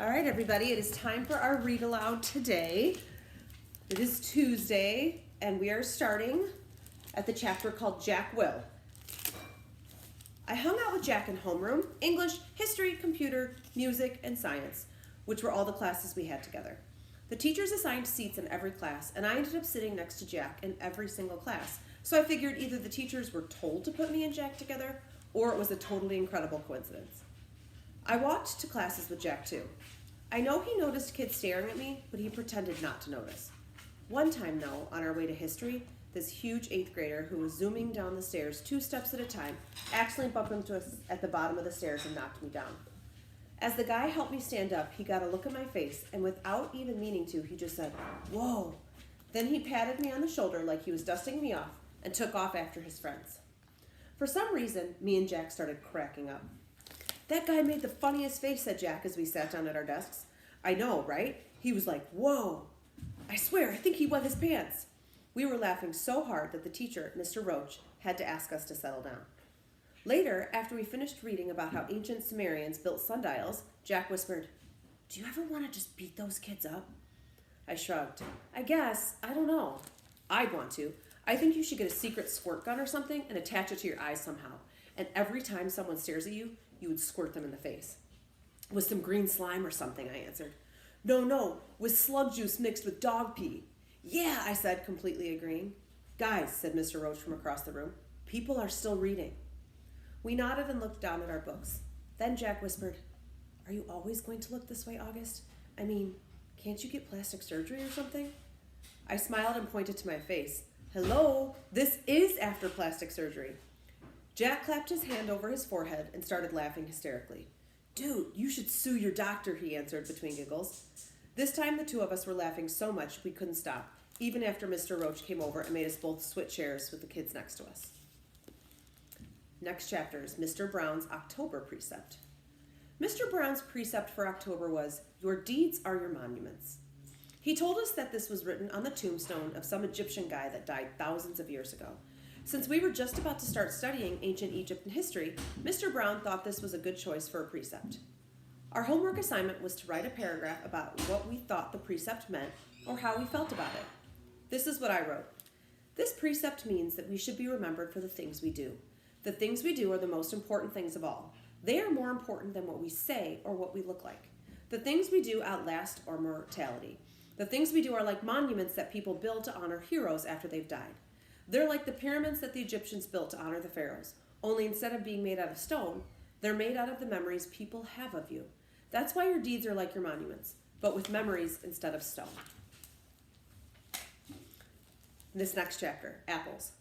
All right, everybody, it is time for our read aloud today. It is Tuesday, and we are starting at the chapter called Jack Will. I hung out with Jack in homeroom, English, history, computer, music, and science, which were all the classes we had together. The teachers assigned seats in every class, and I ended up sitting next to Jack in every single class. So I figured either the teachers were told to put me and Jack together, or it was a totally incredible coincidence. I walked to classes with Jack too. I know he noticed kids staring at me, but he pretended not to notice. One time though, on our way to history, this huge 8th grader who was zooming down the stairs 2 steps at a time accidentally bumped into us at the bottom of the stairs and knocked me down. As the guy helped me stand up, he got a look at my face, and without even meaning to, he just said, "Whoa." Then he patted me on the shoulder like he was dusting me off and took off after his friends. For some reason, me and Jack started cracking up. "That guy made the funniest face," said Jack as we sat down at our desks. "I know, right?" He was like, "Whoa. I swear, I think he wet his pants." We were laughing so hard that the teacher, Mr. Roach, had to ask us to settle down. Later, after we finished reading about how ancient Sumerians built sundials, Jack whispered, "Do you ever want to just beat those kids up?" I shrugged. "I guess. I don't know. I'd want to. I think you should get a secret squirt gun or something and attach it to your eyes somehow. And every time someone stares at you, you would squirt them in the face." "With some green slime or something," I answered. No, with slug juice mixed with dog pee." "Yeah," I said, completely agreeing. "Guys," said Mr. Roach from across the room, "people are still reading." We nodded and looked down at our books. Then Jack whispered, "Are you always going to look this way, August? I mean, can't you get plastic surgery or something?" I smiled and pointed to my face. "Hello, this is after plastic surgery." Jack clapped his hand over his forehead and started laughing hysterically. "Dude, you should sue your doctor," he answered between giggles. This time the two of us were laughing so much we couldn't stop, even after Mr. Roach came over and made us both switch chairs with the kids next to us. Next chapter is Mr. Brown's October precept. Mr. Brown's precept for October was, "Your deeds are your monuments." He told us that this was written on the tombstone of some Egyptian guy that died thousands of years ago. Since we were just about to start studying ancient Egypt and history, Mr. Brown thought this was a good choice for a precept. Our homework assignment was to write a paragraph about what we thought the precept meant or how we felt about it. This is what I wrote. "This precept means that we should be remembered for the things we do. The things we do are the most important things of all. They are more important than what we say or what we look like. The things we do outlast our mortality. The things we do are like monuments that people build to honor heroes after they've died. They're like the pyramids that the Egyptians built to honor the pharaohs, only instead of being made out of stone, they're made out of the memories people have of you. That's why your deeds are like your monuments, but with memories instead of stone." This next chapter, apples.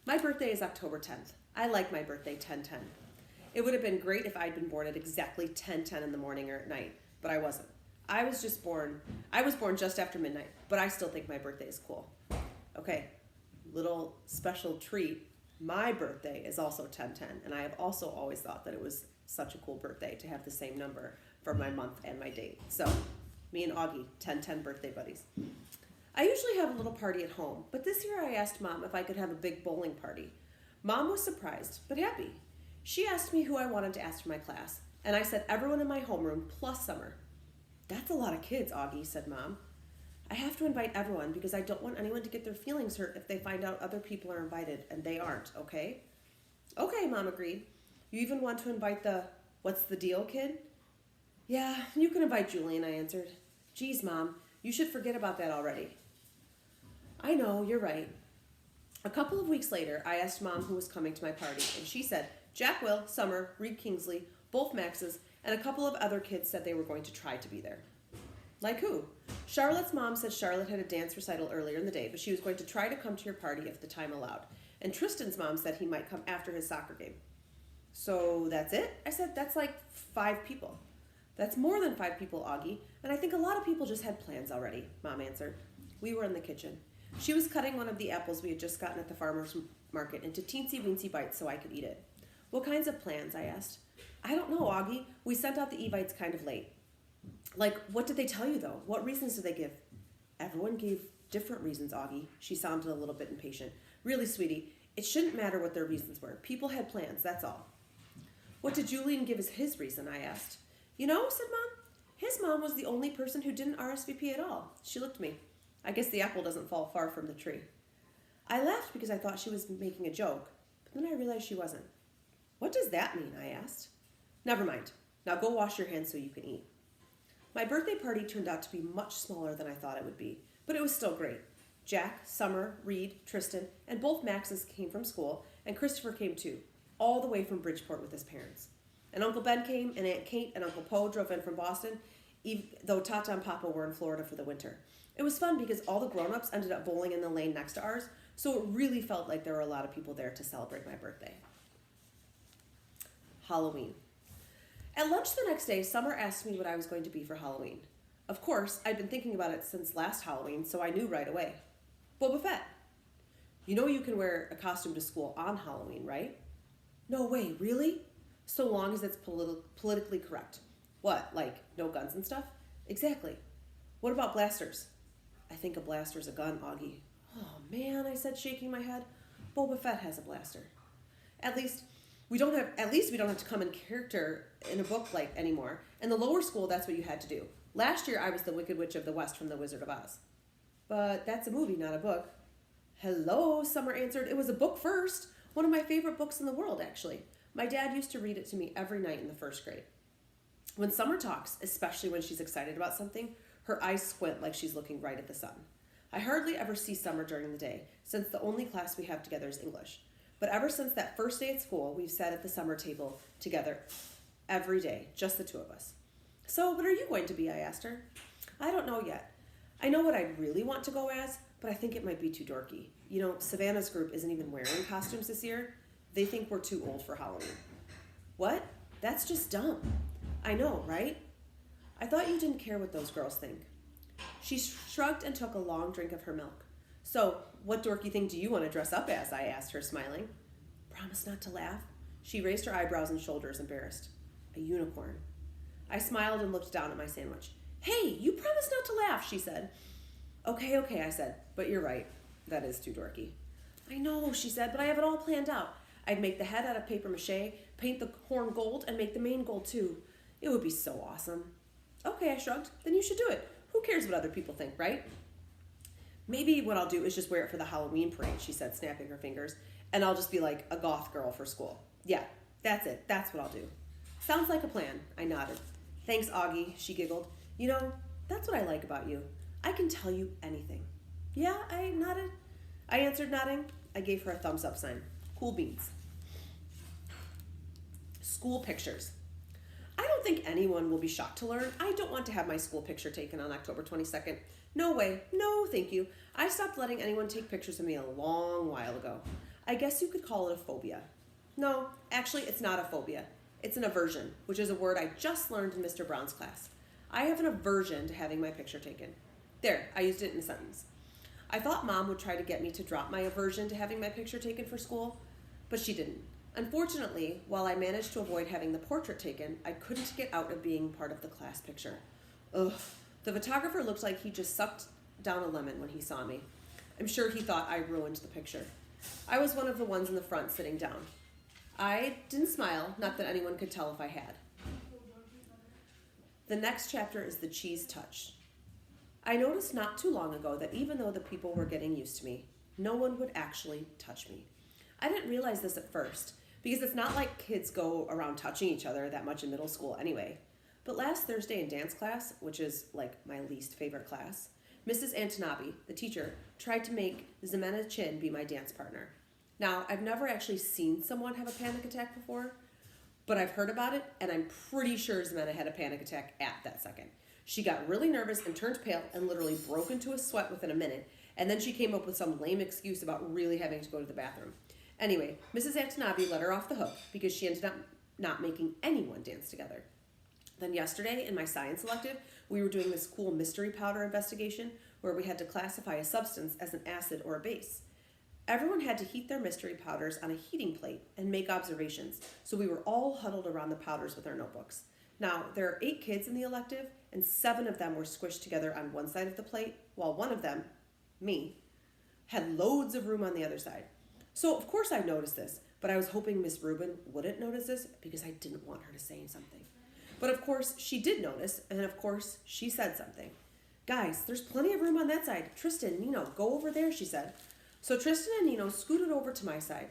My birthday is October 10th. I like my birthday 10-10. It would have been great if I'd been born at exactly 10:10 in the morning or at night, but I wasn't. I was born just after midnight, but I still think my birthday is cool. Okay, little special treat. My birthday is also 10-10, and I have also always thought that it was such a cool birthday to have the same number for my month and my date. So, me and Augie, 10-10 birthday buddies. I usually have a little party at home, but this year I asked Mom if I could have a big bowling party. Mom was surprised, but happy. She asked me who I wanted to ask for my class, and I said everyone in my homeroom plus Summer. "That's a lot of kids, Augie," said Mom. "I have to invite everyone because I don't want anyone to get their feelings hurt if they find out other people are invited and they aren't, okay?" "Okay," Mom agreed. "You even want to invite the what's the deal kid?" "Yeah, you can invite Julian," I answered. "Geez, Mom, you should forget about that already." "I know, you're right." A couple of weeks later, I asked Mom who was coming to my party, and she said Jack Will, Summer, Reed Kingsley, both Maxes, and a couple of other kids said they were going to try to be there. Like who? Charlotte's mom said Charlotte had a dance recital earlier in the day, but she was going to try to come to your party if the time allowed. And Tristan's mom said he might come after his soccer game. "So that's it?" I said, "That's like 5 people." "That's more than 5 people, Augie, and I think a lot of people just had plans already," Mom answered. We were in the kitchen. She was cutting one of the apples we had just gotten at the farmer's market into teensy-weensy bites so I could eat it. "What kinds of plans?" I asked. "I don't know, Augie. We sent out the Evites kind of late." "Like, what did they tell you, though? What reasons did they give?" "Everyone gave different reasons, Augie." She sounded a little bit impatient. "Really, sweetie, it shouldn't matter what their reasons were. People had plans, that's all." "What did Julian give as his reason?" I asked. "You know," said Mom, His mom was the only person who didn't RSVP at all. She looked at me. I guess the apple doesn't fall far from the tree. I laughed because I thought she was making a joke, but then I realized she wasn't. What does that mean? I asked. Never mind. Now go wash your hands so you can eat. My birthday party turned out to be much smaller than I thought it would be, but it was still great. Jack, Summer, Reed, Tristan, and both Maxes came from school, and Christopher came too, all the way from Bridgeport with his parents. And Uncle Ben came, and Aunt Kate and Uncle Poe drove in from Boston, even though Tata and Papa were in Florida for the winter. It was fun because all the grown-ups ended up bowling in the lane next to ours, so it really felt like there were a lot of people there to celebrate my birthday. Halloween. At lunch the next day, Summer asked me what I was going to be for Halloween. Of course, I'd been thinking about it since last Halloween, so I knew right away. Boba Fett. You know you can wear a costume to school on Halloween, right? No way, really? So long as it's politically correct. What, like no guns and stuff? Exactly. What about blasters? I think a blaster's a gun, Augie. Oh man, I said, shaking my head. Boba Fett has a blaster. At least we don't have to come in character in a book like anymore. In the lower school, that's what you had to do. Last year, I was the Wicked Witch of the West from The Wizard of Oz. But that's a movie, not a book. Hello, Summer answered. It was a book first. One of my favorite books in the world, actually. My dad used to read it to me every night in the first grade. When Summer talks, especially when she's excited about something, her eyes squint like she's looking right at the sun. I hardly ever see Summer during the day, since the only class we have together is English. But ever since that first day at school, we've sat at the summer table together every day, just the two of us. So what are you going to be? I asked her. I don't know yet. I know what I really want to go as, but I think it might be too dorky. You know, Savannah's group isn't even wearing costumes this year. They think we're too old for Halloween. What? That's just dumb. I know, right? I thought you didn't care what those girls think. She shrugged and took a long drink of her milk. So, what dorky thing do you want to dress up as? I asked her, smiling. Promise not to laugh. She raised her eyebrows and shoulders, embarrassed. A unicorn. I smiled and looked down at my sandwich. Hey, you promised not to laugh, she said. Okay, I said, but you're right. That is too dorky. I know, she said, but I have it all planned out. I'd make the head out of paper mache, paint the horn gold, and make the mane gold too. It would be so awesome. Okay, I shrugged. Then you should do it. Who cares what other people think, right? Maybe what I'll do is just wear it for the Halloween parade, she said, snapping her fingers, and I'll just be like a goth girl for school. Yeah, that's it. That's what I'll do. Sounds like a plan, I nodded. Thanks, Augie, she giggled. You know, that's what I like about you. I can tell you anything. Yeah, I nodded. I answered, nodding. I gave her a thumbs up sign. Cool beans. School pictures. I don't think anyone will be shocked to learn I don't want to have my school picture taken on October 22nd. No way. No, thank you. I stopped letting anyone take pictures of me a long while ago. I guess you could call it a phobia. No, actually, it's not a phobia. It's an aversion, which is a word I just learned in Mr. Brown's class. I have an aversion to having my picture taken. There, I used it in a sentence. I thought Mom would try to get me to drop my aversion to having my picture taken for school, but she didn't. Unfortunately, while I managed to avoid having the portrait taken, I couldn't get out of being part of the class picture. Ugh. The photographer looked like he just sucked down a lemon when he saw me. I'm sure he thought I ruined the picture. I was one of the ones in the front sitting down. I didn't smile, not that anyone could tell if I had. The next chapter is the cheese touch. I noticed not too long ago that even though the people were getting used to me, no one would actually touch me. I didn't realize this at first, because it's not like kids go around touching each other that much in middle school anyway. But last Thursday in dance class, which is like my least favorite class, Mrs. Antanabi, the teacher, tried to make Ximena Chin be my dance partner. Now, I've never actually seen someone have a panic attack before, but I've heard about it, and I'm pretty sure Ximena had a panic attack at that second. She got really nervous and turned pale and literally broke into a sweat within a minute, and then she came up with some lame excuse about really having to go to the bathroom. Anyway, Mrs. Antanabi let her off the hook because she ended up not making anyone dance together. Then yesterday, in my science elective, we were doing this cool mystery powder investigation where we had to classify a substance as an acid or a base. Everyone had to heat their mystery powders on a heating plate and make observations, so we were all huddled around the powders with our notebooks. Now, there are 8 kids in the elective, and 7 of them were squished together on one side of the plate, while one of them, me, had loads of room on the other side. So, of course, I noticed this, but I was hoping Miss Rubin wouldn't notice this because I didn't want her to say something. But of course, she did notice, and of course, she said something. Guys, there's plenty of room on that side. Tristan, Nino, go over there, she said. So Tristan and Nino scooted over to my side.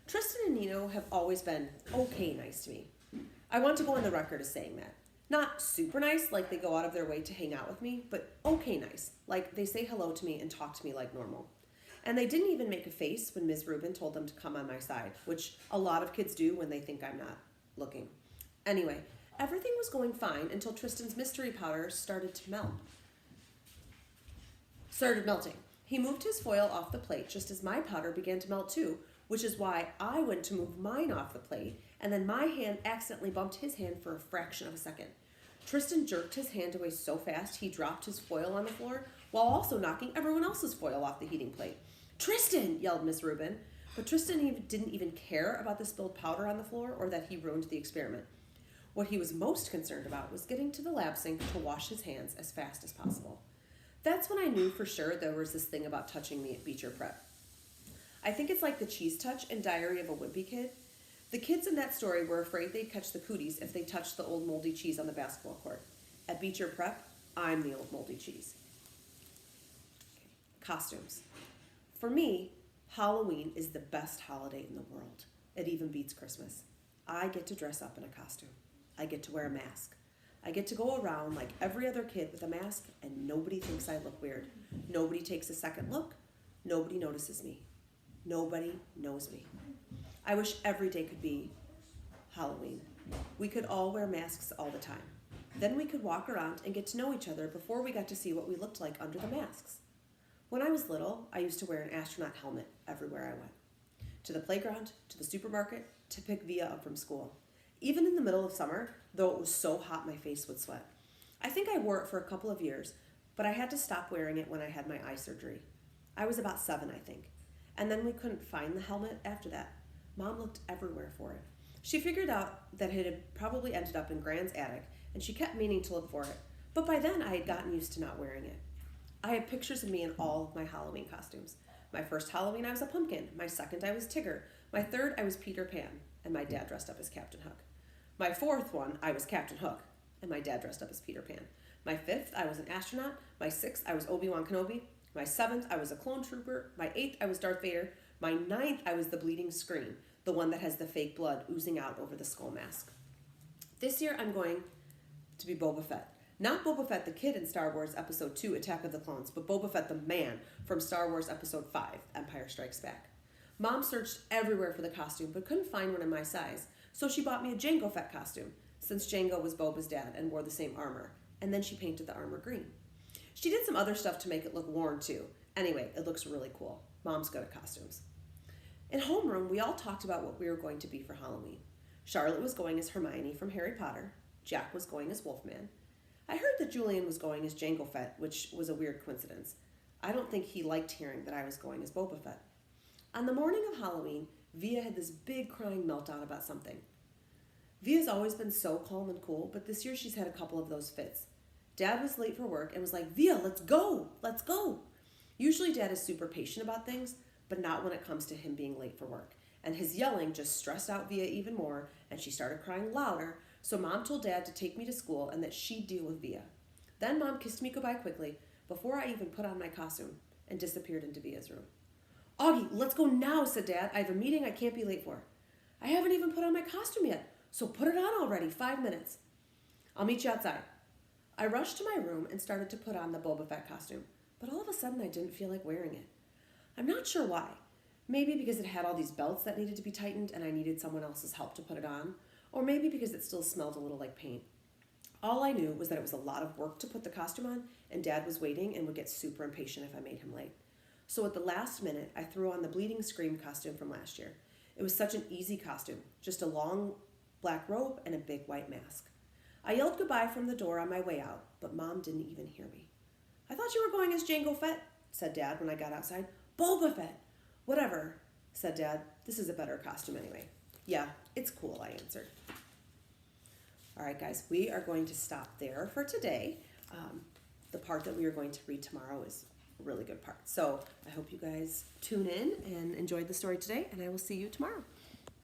Tristan and Nino have always been okay nice to me. I want to go on the record as saying that. Not super nice, like they go out of their way to hang out with me, but okay nice, like they say hello to me and talk to me like normal. And they didn't even make a face when Ms. Rubin told them to come on my side, which a lot of kids do when they think I'm not looking. Anyway, everything was going fine until Tristan's mystery powder started melting. He moved his foil off the plate just as my powder began to melt too, which is why I went to move mine off the plate, and then my hand accidentally bumped his hand for a fraction of a second. Tristan jerked his hand away so fast he dropped his foil on the floor while also knocking everyone else's foil off the heating plate. "Tristan!" yelled Miss Rubin, but Tristan didn't even care about the spilled powder on the floor or that he ruined the experiment. What he was most concerned about was getting to the lab sink to wash his hands as fast as possible. That's when I knew for sure there was this thing about touching me at Beecher Prep. I think it's like the cheese touch in Diary of a Wimpy Kid. The kids in that story were afraid they'd catch the cooties if they touched the old moldy cheese on the basketball court. At Beecher Prep, I'm the old moldy cheese. Okay. Costumes. For me, Halloween is the best holiday in the world. It even beats Christmas. I get to dress up in a costume. I get to wear a mask. I get to go around like every other kid with a mask, and nobody thinks I look weird. Nobody takes a second look. Nobody notices me. Nobody knows me. I wish every day could be Halloween. We could all wear masks all the time. Then we could walk around and get to know each other before we got to see what we looked like under the masks. When I was little, I used to wear an astronaut helmet everywhere I went. To the playground, to the supermarket, to pick Via up from school. Even in the middle of summer, though it was so hot my face would sweat. I think I wore it for a couple of years, but I had to stop wearing it when I had my eye surgery. I was about 7, I think. And then we couldn't find the helmet after that. Mom looked everywhere for it. She figured out that it had probably ended up in Gran's attic, and she kept meaning to look for it. But by then, I had gotten used to not wearing it. I have pictures of me in all of my Halloween costumes. My first Halloween, I was a pumpkin. My second, I was Tigger. My third, I was Peter Pan, and my dad dressed up as Captain Hook. My fourth one, I was Captain Hook, and my dad dressed up as Peter Pan. My fifth, I was an astronaut. My sixth, I was Obi-Wan Kenobi. My seventh, I was a clone trooper. My eighth, I was Darth Vader. My ninth, I was the bleeding scream, the one that has the fake blood oozing out over the skull mask. This year, I'm going to be Boba Fett. Not Boba Fett the kid in Star Wars Episode 2, Attack of the Clones, but Boba Fett the man from Star Wars Episode 5, Empire Strikes Back. Mom searched everywhere for the costume, but couldn't find one in my size, so she bought me a Jango Fett costume, since Jango was Boba's dad and wore the same armor, and then she painted the armor green. She did some other stuff to make it look worn, too. Anyway, it looks really cool. Mom's good at costumes. In homeroom, we all talked about what we were going to be for Halloween. Charlotte was going as Hermione from Harry Potter. Jack was going as Wolfman. I heard that Julian was going as Jango Fett, which was a weird coincidence. I don't think he liked hearing that I was going as Boba Fett. On the morning of Halloween, Via had this big crying meltdown about something. Via's always been so calm and cool, but this year she's had a couple of those fits. Dad was late for work and was like, "Via, let's go! Let's go!" Usually Dad is super patient about things, but not when it comes to him being late for work. And his yelling just stressed out Via even more, and she started crying louder, so Mom told Dad to take me to school and that she'd deal with Via. Then Mom kissed me goodbye quickly, before I even put on my costume, and disappeared into Via's room. "Augie, let's go now," said Dad. "I have a meeting I can't be late for." "I haven't even put on my costume yet, so put it on already, 5 minutes." "I'll meet you outside." I rushed to my room and started to put on the Boba Fett costume, but all of a sudden I didn't feel like wearing it. I'm not sure why. Maybe because it had all these belts that needed to be tightened and I needed someone else's help to put it on, or maybe because it still smelled a little like paint. All I knew was that it was a lot of work to put the costume on, and Dad was waiting and would get super impatient if I made him late. So at the last minute, I threw on the Bleeding Scream costume from last year. It was such an easy costume, just a long black robe and a big white mask. I yelled goodbye from the door on my way out, but Mom didn't even hear me. "I thought you were going as Jango Fett," said Dad when I got outside. "Boba Fett." "Whatever," said Dad. "This is a better costume anyway." "Yeah, it's cool," I answered. All right, guys, we are going to stop there for today. The part that we are going to read tomorrow is a really good part. So I hope you guys tune in and enjoyed the story today, and I will see you tomorrow.